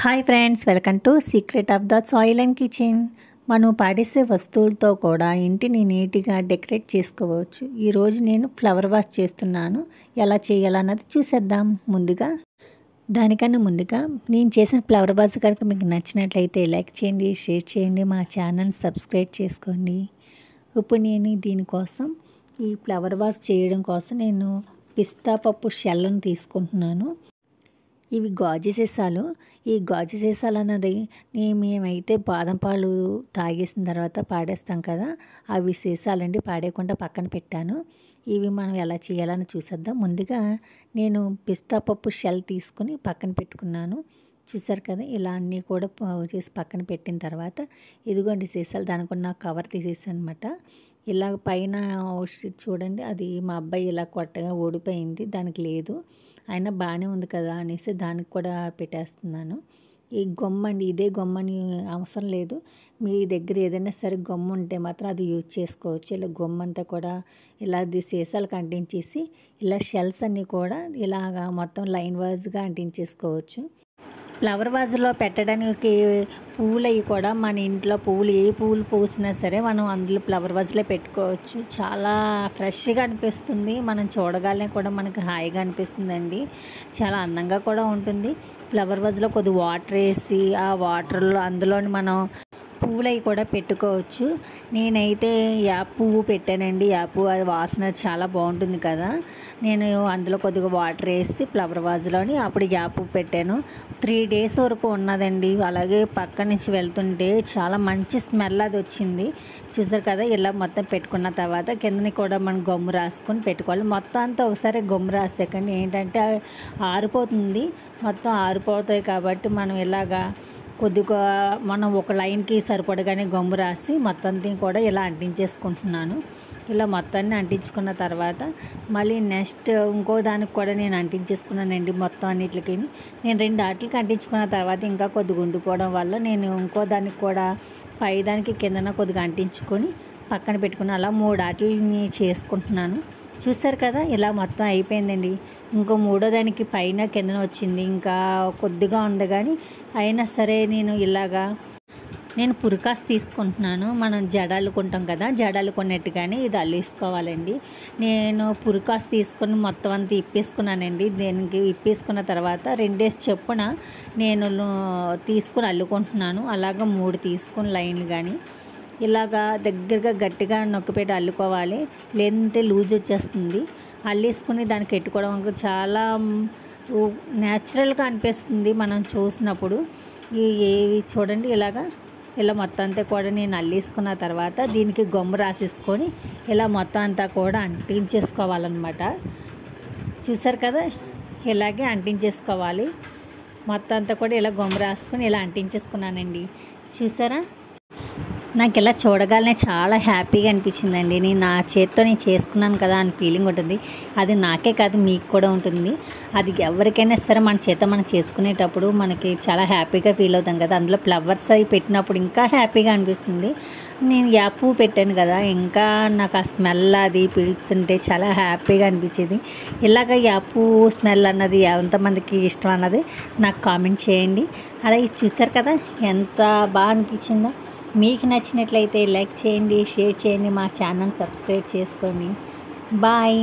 Hi friends, welcome to secret of the soil and kitchen. మనం పాడేసే వస్తువులతో కూడా ఇంటిని నీట్గా డెకరేట్ చేసుకోవచ్చు. ఈరోజు నేను ఫ్లవర్ వాష్ చేస్తున్నాను. ఎలా చేయాలన్నది చూసేద్దాం. దానికన్నా ముందుగా నేను చేసిన ఫ్లవర్ వాష్ కనుక మీకు నచ్చినట్లయితే లైక్ చేయండి, షేర్ చేయండి, మా ఛానల్ సబ్స్క్రైబ్ చేసుకోండి. ఇప్పుడు నేను దీనికోసం ఈ ఫ్లవర్ వాష్ చేయడం కోసం నేను పిస్తా పప్పు షెల్లను తీసుకుంటున్నాను. ఇవి గాజు సీసాలు. ఈ గాజు సీసాలు అన్నది మేమైతే బాదం పాలు తాగేసిన తర్వాత పాడేస్తాం కదా, అవి సీసాలండి. పాడేయకుండా పక్కన పెట్టాను. ఇవి మనం ఎలా చేయాలని చూసేద్దాం. ముందుగా నేను పిస్తా పప్పు షెల్ తీసుకుని పక్కన పెట్టుకున్నాను. చూసారు కదా, ఇలా అన్నీ కూడా చేసి పక్కన పెట్టిన తర్వాత ఇదిగోండి సీసాలు. దానికి ఉన్న కవర్ తీసేసాను అనమాట. ఇలా పైన చూడండి, అది మా అబ్బాయి ఇలా కొట్టగా ఓడిపోయింది, దానికి లేదు. అయినా బాగానే ఉంది కదా అనేసి దానికి కూడా పెట్టేస్తున్నాను. ఈ గొమ్మండి, ఇదే గొమ్మని అవసరం లేదు. మీ దగ్గర ఏదైనా సరే గొమ్మ ఉంటే మాత్రం అది యూజ్ చేసుకోవచ్చు. ఇలా గొమ్మంతా కూడా ఇలా సీసాలకు అంటించేసి ఇలా షెల్స్ అన్నీ కూడా ఇలాగా మొత్తం లైన్ వైజ్గా అంటించేసుకోవచ్చు. ఫ్లవర్ వాజ్లో పెట్టడానికి పువ్వులు అవి కూడా మన ఇంట్లో పువ్వులు ఏ పువ్వులు పూసినా సరే మనం అందులో ఫ్లవర్ వాజ్లో పెట్టుకోవచ్చు. చాలా ఫ్రెష్గా అనిపిస్తుంది. మనం చూడగానే కూడా మనకి హాయిగా అనిపిస్తుందండి. చాలా అందంగా కూడా ఉంటుంది. ఫ్లవర్ వాజ్లో కొద్ది వాటర్ వేసి ఆ వాటర్లో అందులోని మనం పువ్వులు అవి కూడా పెట్టుకోవచ్చు. నేనైతే యాప్ పువ్వు పెట్టానండి. యాప్ అది వాసన చాలా బాగుంటుంది కదా. నేను అందులో కొద్దిగా వాటర్ వేసి ఫ్లవర్ వాజ్లోని అప్పుడు యాప్ పువ్వు పెట్టాను. 3 days వరకు ఉన్నదండి. అలాగే పక్క నుంచి వెళ్తుంటే చాలా మంచి స్మెల్ అది వచ్చింది. చూసారు కదా, ఇలా మొత్తం పెట్టుకున్న తర్వాత కిందని కూడా మనం గమ్ము రాసుకొని పెట్టుకోవాలి. మొత్తం అంతా ఒకసారి గమ్ము రాసేకండి. ఏంటంటే ఆరిపోతుంది, మొత్తం ఆరిపోతాయి. కాబట్టి మనం ఇలాగా కొద్దిగా మనం ఒక లైన్కి సరిపడగానే గమ్ము రాసి మొత్తాన్ని కూడా ఇలా అంటించేసుకుంటున్నాను. ఇలా మొత్తాన్ని అంటించుకున్న తర్వాత మళ్ళీ నెక్స్ట్ ఇంకో దానికి కూడా నేను అంటించేసుకున్నానండి. మొత్తం అన్నిటికి నేను 2 ఆటలకి అంటించుకున్న తర్వాత ఇంకా కొద్దిగా ఉండిపోవడం వల్ల నేను ఇంకో దానికి కూడా పై దానికి కిందన కొద్దిగా అంటించుకొని పక్కన పెట్టుకుని అలా 3 ఆటలని చేసుకుంటున్నాను. చూసారు కదా, ఇలా మొత్తం అయిపోయిందండి. ఇంకో 3వ దానికి పైన కిందన వచ్చింది, ఇంకా కొద్దిగా ఉంది. కానీ అయినా సరే నేను పురికాస్ తీసుకుంటున్నాను. మనం జడలుకుంటాం కదా, జడలుకున్నట్టుగానే ఇది అల్లేసుకోవాలండి. నేను పురికాస్ తీసుకొని మొత్తం అంతా ఇప్పేసుకున్నానండి. దీనికి ఇప్పేసుకున్న తర్వాత 2 days చొప్పున నేను తీసుకుని అల్లుకుంటున్నాను. అలాగా 3 తీసుకుని లైన్లు కానీ ఇలాగా దగ్గరగా గట్టిగా నొక్కిపెట్టి అల్లుకోవాలి. లేదంటే లూజ్ వచ్చేస్తుంది. అల్లేసుకుని దానికి పెట్టుకోవడం చాలా న్యాచురల్గా అనిపిస్తుంది మనం చూసినప్పుడు. ఏవి చూడండి, ఇలా మొత్తం అంతా కూడా నేను అల్లేసుకున్న తర్వాత దీనికి గమ్ము రాసేసుకొని ఇలా మొత్తం అంతా కూడా అంటించేసుకోవాలన్నమాట. చూసారు కదా, ఇలాగే అంటించేసుకోవాలి. మొత్తం అంతా కూడా ఇలా గమ్ము రాసుకొని ఇలా అంటించేసుకున్నానండి. చూసారా, నాకు ఇలా చూడగానే చాలా హ్యాపీగా అనిపించిందండి. నేను నా చేత్తో నేను చేసుకున్నాను కదా అని ఫీలింగ్ ఉంటుంది. అది నాకే కాదు, మీకు కూడా ఉంటుంది. అది ఎవరికైనా సరే మన చేత మనం చేసుకునేటప్పుడు మనకి చాలా హ్యాపీగా ఫీల్ అవుతాం కదా. అందులో ఫ్లవర్స్ అవి పెట్టినప్పుడు ఇంకా హ్యాపీగా అనిపిస్తుంది. నేను యాప్ పువ్వు పెట్టాను కదా, ఇంకా నాకు ఆ స్మెల్ అది పీలుతుంటే చాలా హ్యాపీగా అనిపించేది. ఇలాగ యాప్ పువ్వు స్మెల్ అన్నది ఎంతమందికి ఇష్టం అన్నది నాకు కామెంట్ చేయండి. అలాగే చూసారు కదా ఎంత బాగా అనిపించిందో. మీకు నచ్చినట్లయితే లైక్ చేయండి, షేర్ చేయండి, మా ఛానల్ సబ్స్క్రైబ్ చేసుకోండి. బాయ్.